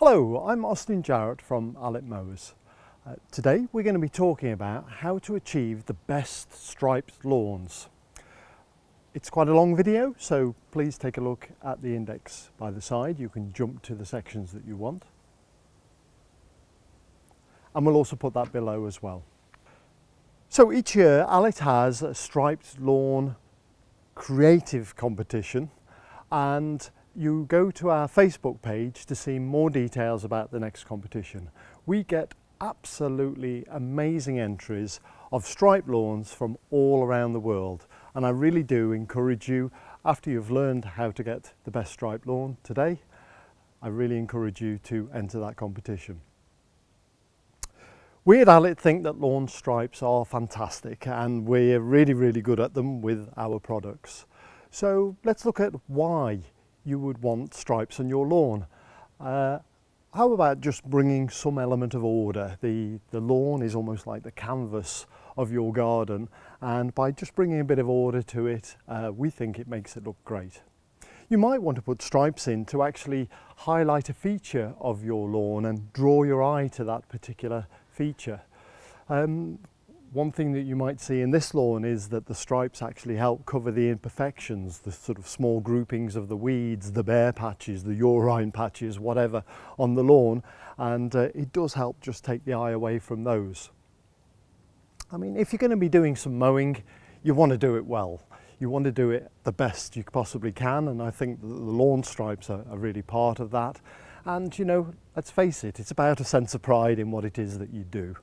Hello, I'm Austin Jarrett from Allett Mowers. Today we're going to be talking about how to achieve the best striped lawns. It's quite a long video, so please take a look at the index by the side. You can jump to the sections that you want. And we'll also put that below as well. So each year Allett has a striped lawn creative competition, and you go to our Facebook page to see more details about the next competition. We get absolutely amazing entries of striped lawns from all around the world, and I really do encourage you, after you've learned how to get the best striped lawn today, I really encourage you to enter that competition. We at Allett think that lawn stripes are fantastic, and we're really good at them with our products. So let's look at why you would want stripes on your lawn. How about just bringing some element of order? The lawn is almost like the canvas of your garden, and by just bringing a bit of order to it, we think it makes it look great. You might want to put stripes in to actually highlight a feature of your lawn and draw your eye to that particular feature. One thing that you might see in this lawn is that the stripes actually help cover the imperfections, the sort of small groupings of the weeds, the bare patches, the urine patches, whatever on the lawn, and it does help just take the eye away from those. I mean, if you're going to be doing some mowing, you want to do it well. You want to do it the best you possibly can, and I think the lawn stripes are really part of that. And you know, let's face it, it's about a sense of pride in what it is that you do.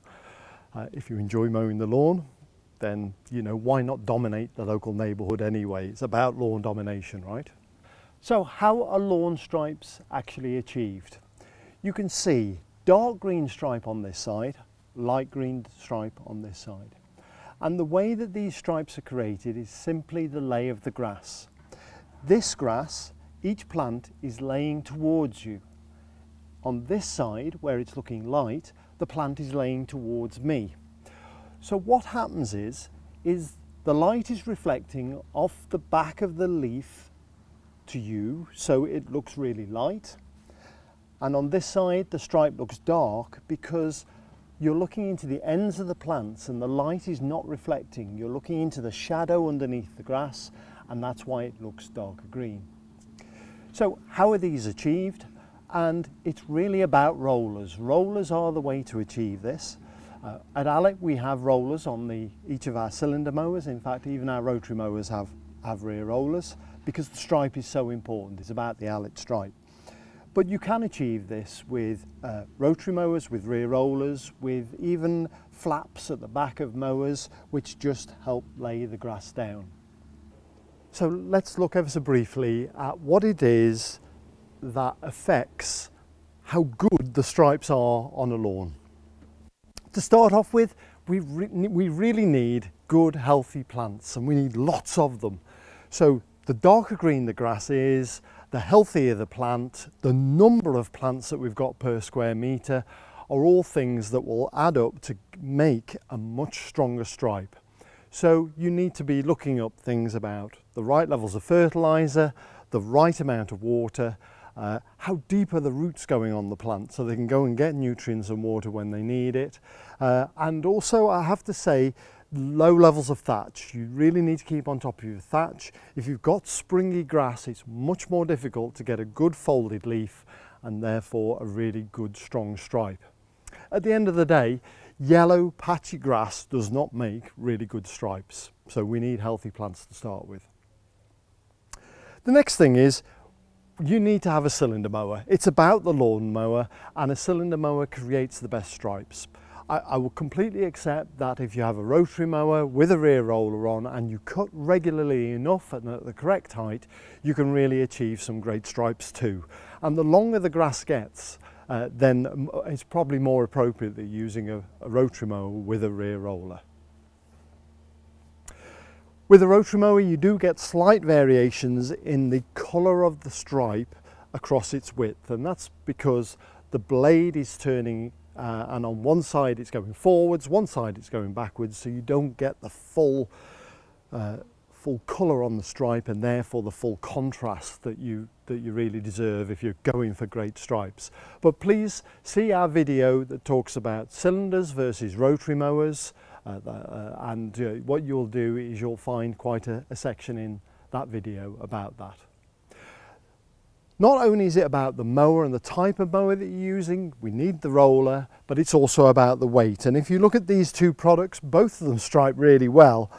If you enjoy mowing the lawn, then, you know, why not dominate the local neighbourhood anyway? It's about lawn domination, right? So how are lawn stripes actually achieved? You can see dark green stripe on this side, light green stripe on this side. And the way that these stripes are created is simply the lay of the grass. This grass, each plant is laying towards you. On this side, where it's looking light, the plant is laying towards me. So what happens is the light is reflecting off the back of the leaf to you, so it looks really light. And on this side, the stripe looks dark because you're looking into the ends of the plants and the light is not reflecting. You're looking into the shadow underneath the grass, and that's why it looks darker green. So how are these achieved? And it's really about rollers. Rollers are the way to achieve this. At Allett we have rollers on each of our cylinder mowers. In fact, even our rotary mowers have rear rollers because the stripe is so important. It's about the Allett stripe. But you can achieve this with rotary mowers, with rear rollers, with even flaps at the back of mowers, which just help lay the grass down. So let's look ever so briefly at what it is that affects how good the stripes are on a lawn. To start off with, we really need good healthy plants, and we need lots of them. So the darker green the grass is, the healthier the plant, the number of plants that we've got per square metre are all things that will add up to make a much stronger stripe. So you need to be looking up things about the right levels of fertiliser, the right amount of water, how deep are the roots going on the plant so they can go and get nutrients and water when they need it. And also, I have to say, low levels of thatch. You really need to keep on top of your thatch. If you've got springy grass, it's much more difficult to get a good folded leaf and therefore a really good strong stripe. At the end of the day, yellow patchy grass does not make really good stripes. So we need healthy plants to start with. The next thing is, you need to have a cylinder mower. It's about the lawn mower, and a cylinder mower creates the best stripes. I will completely accept that if you have a rotary mower with a rear roller on and you cut regularly enough and at the correct height, you can really achieve some great stripes too. And the longer the grass gets, then it's probably more appropriate that you're using a rotary mower with a rear roller. With a rotary mower, you do get slight variations in the colour of the stripe across its width, and that's because the blade is turning and on one side it's going forwards, one side it's going backwards, so you don't get the full full colour on the stripe and therefore the full contrast that you really deserve if you're going for great stripes. But please see our video that talks about cylinders versus rotary mowers, and what you'll do is you'll find quite a section in that video about that. Not only is it about the mower and the type of mower that you're using, we need the roller, but it's also about the weight. And if you look at these two products, both of them stripe really well,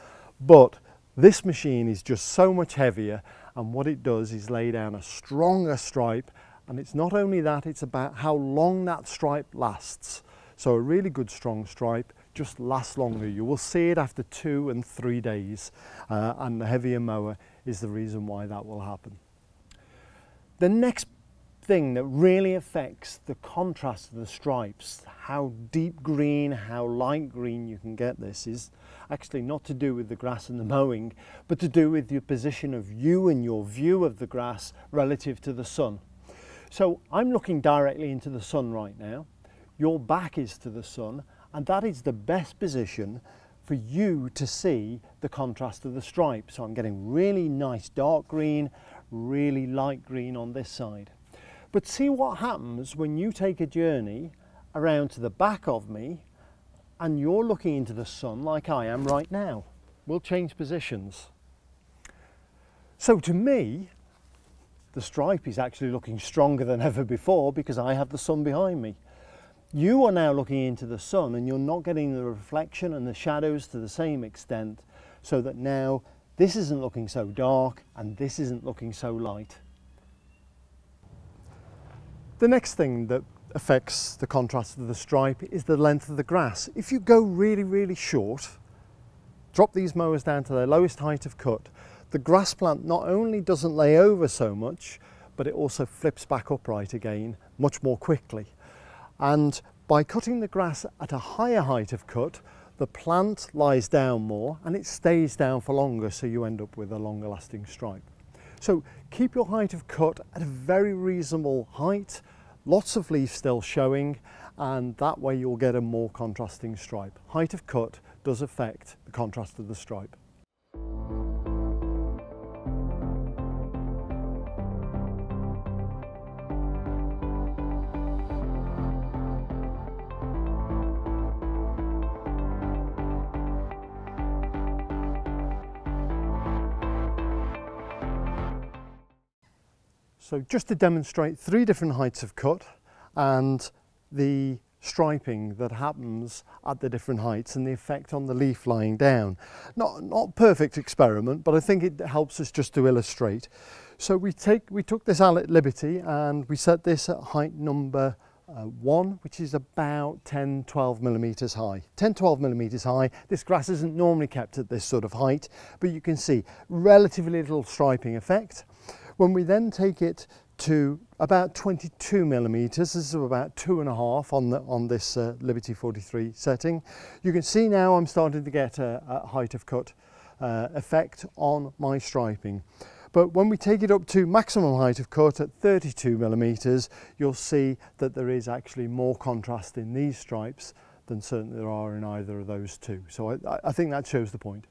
but this machine is just so much heavier, and what it does is lay down a stronger stripe. And it's not only that, it's about how long that stripe lasts. So a really good strong stripe just lasts longer. You will see it after 2 and 3 days, and the heavier mower is the reason why that will happen. The next thing that really affects the contrast of the stripes, how deep green, how light green you can get this, is actually not to do with the grass and the mowing, but to do with your position of you and your view of the grass relative to the sun. So I'm looking directly into the sun right now. Your back is to the sun, and that is the best position for you to see the contrast of the stripe. So I'm getting really nice dark green, really light green on this side. But see what happens when you take a journey around to the back of me and you're looking into the sun like I am right now. We'll change positions. So to me, the stripe is actually looking stronger than ever before because I have the sun behind me. You are now looking into the sun and you're not getting the reflection and the shadows to the same extent, so that now this isn't looking so dark and this isn't looking so light. The next thing that affects the contrast of the stripe is the length of the grass. If you go really, really short, drop these mowers down to their lowest height of cut, the grass plant not only doesn't lay over so much, but it also flips back upright again much more quickly. And by cutting the grass at a higher height of cut, the plant lies down more and it stays down for longer, so you end up with a longer lasting stripe. So keep your height of cut at a very reasonable height, lots of leaf still showing, and that way you'll get a more contrasting stripe. Height of cut does affect the contrast of the stripe. So just to demonstrate 3 different heights of cut and the striping that happens at the different heights and the effect on the leaf lying down. Not perfect experiment, but I think it helps us just to illustrate. So we took this Allett Liberty and we set this at height number 1, which is about 10-12 millimeters high. 10-12 millimeters high. This grass isn't normally kept at this sort of height, but you can see relatively little striping effect. When we then take it to about 22 millimeters, this is about 2.5 on this Liberty 43 setting, you can see now I'm starting to get a height of cut effect on my striping. But when we take it up to maximum height of cut at 32 millimeters, you'll see that there is actually more contrast in these stripes than certainly there are in either of those two. So I think that shows the point.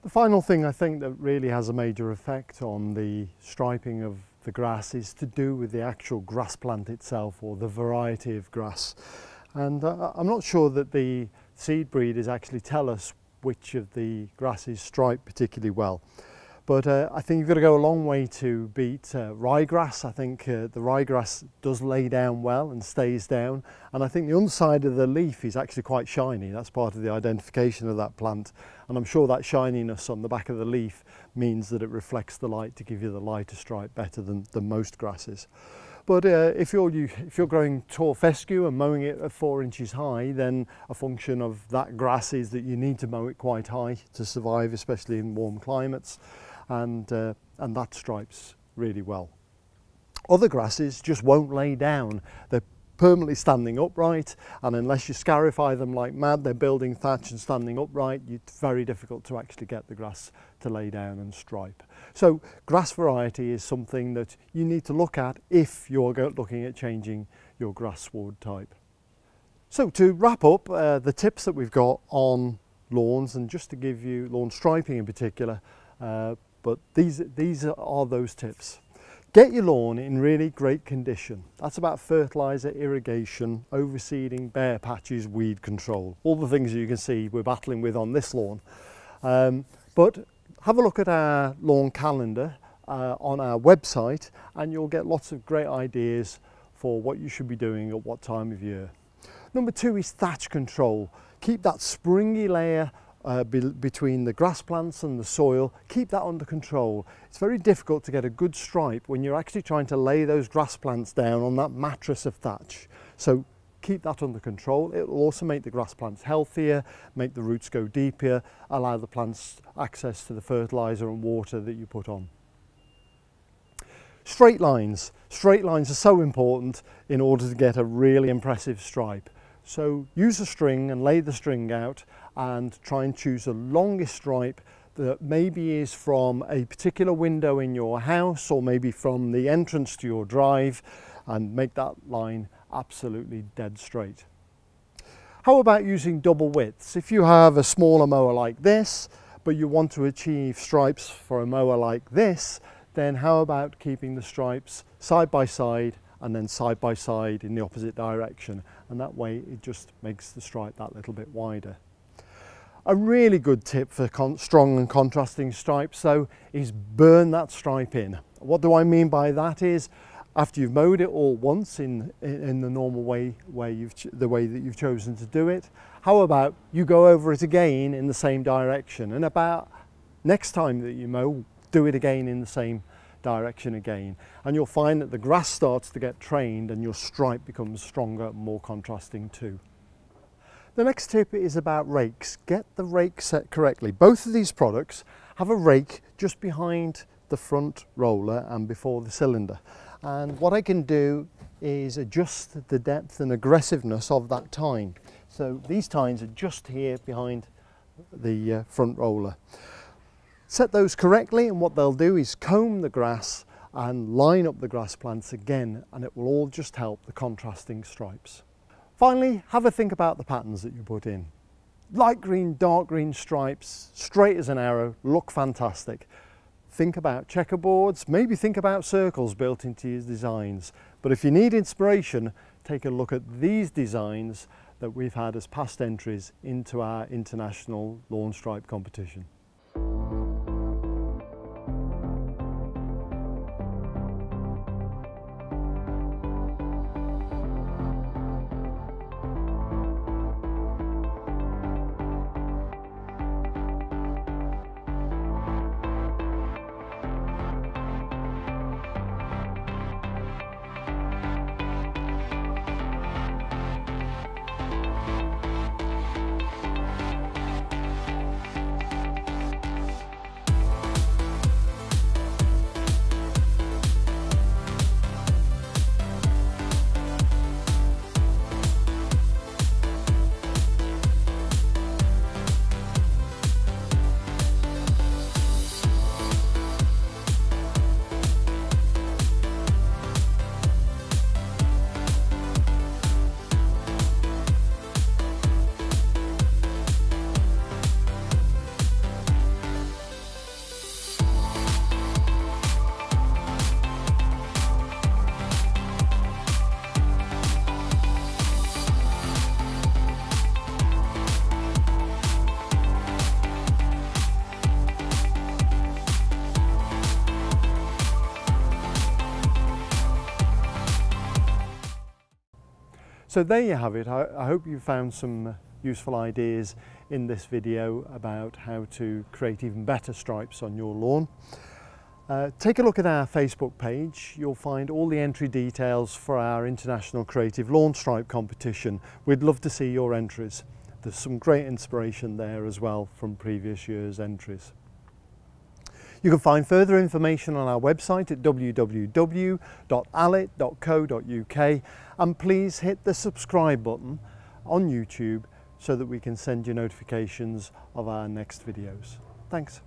The final thing I think that really has a major effect on the striping of the grass is to do with the actual grass plant itself, or the variety of grass. And I'm not sure that the seed breeders actually tell us which of the grasses stripe particularly well. But I think you've got to go a long way to beat ryegrass. I think the ryegrass does lay down well and stays down. And I think the underside of the leaf is actually quite shiny. That's part of the identification of that plant. And I'm sure that shininess on the back of the leaf means that it reflects the light to give you the lighter stripe better than most grasses. But if you're growing tall fescue and mowing it at 4 inches high, then a function of that grass is that you need to mow it quite high to survive, especially in warm climates. And that stripes really well. Other grasses just won't lay down. They're permanently standing upright, and unless you scarify them like mad, they're building thatch and standing upright, it's very difficult to actually get the grass to lay down and stripe. So grass variety is something that you need to look at if you're looking at changing your grass sward type. So to wrap up the tips that we've got on lawns, and just to give you lawn striping in particular, but these are those tips. Get your lawn in really great condition. That's about fertiliser, irrigation, overseeding, bare patches, weed control, all the things that you can see we're battling with on this lawn. But have a look at our lawn calendar on our website, and you'll get lots of great ideas for what you should be doing at what time of year. Number 2 is thatch control. Keep that springy layer between the grass plants and the soil, keep that under control. It's very difficult to get a good stripe when you're actually trying to lay those grass plants down on that mattress of thatch. So keep that under control. It will also make the grass plants healthier, make the roots go deeper, allow the plants access to the fertiliser and water that you put on. Straight lines. Straight lines are so important in order to get a really impressive stripe. So use a string and lay the string out and try and choose the longest stripe that maybe is from a particular window in your house or maybe from the entrance to your drive, and make that line absolutely dead straight. How about using double widths? If you have a smaller mower like this, but you want to achieve stripes for a mower like this, then how about keeping the stripes side by side and then side by side in the opposite direction, and that way it just makes the stripe that little bit wider. A really good tip for strong and contrasting stripes though is burn that stripe in. What do I mean by that is, after you've mowed it all once in the normal way, the way that you've chosen to do it, how about you go over it again in the same direction, and about next time that you mow, do it again in the same direction again, and you'll find that the grass starts to get trained and your stripe becomes stronger and more contrasting too. The next tip is about rakes. Get the rake set correctly. Both of these products have a rake just behind the front roller and before the cylinder, and what I can do is adjust the depth and aggressiveness of that tine. So these tines are just here behind the front roller. Set those correctly, and what they'll do is comb the grass and line up the grass plants again, and it will all just help the contrasting stripes. Finally, have a think about the patterns that you put in. Light green, dark green stripes, straight as an arrow, look fantastic. Think about checkerboards, maybe think about circles built into your designs. But if you need inspiration, take a look at these designs that we've had as past entries into our international lawn stripe competition. So there you have it. I hope you found some useful ideas in this video about how to create even better stripes on your lawn. Take a look at our Facebook page. You'll find all the entry details for our International Creative Lawn Stripe competition. We'd love to see your entries. There's some great inspiration there as well from previous year's entries. You can find further information on our website at www.allett.co.uk, and please hit the subscribe button on YouTube so that we can send you notifications of our next videos. Thanks.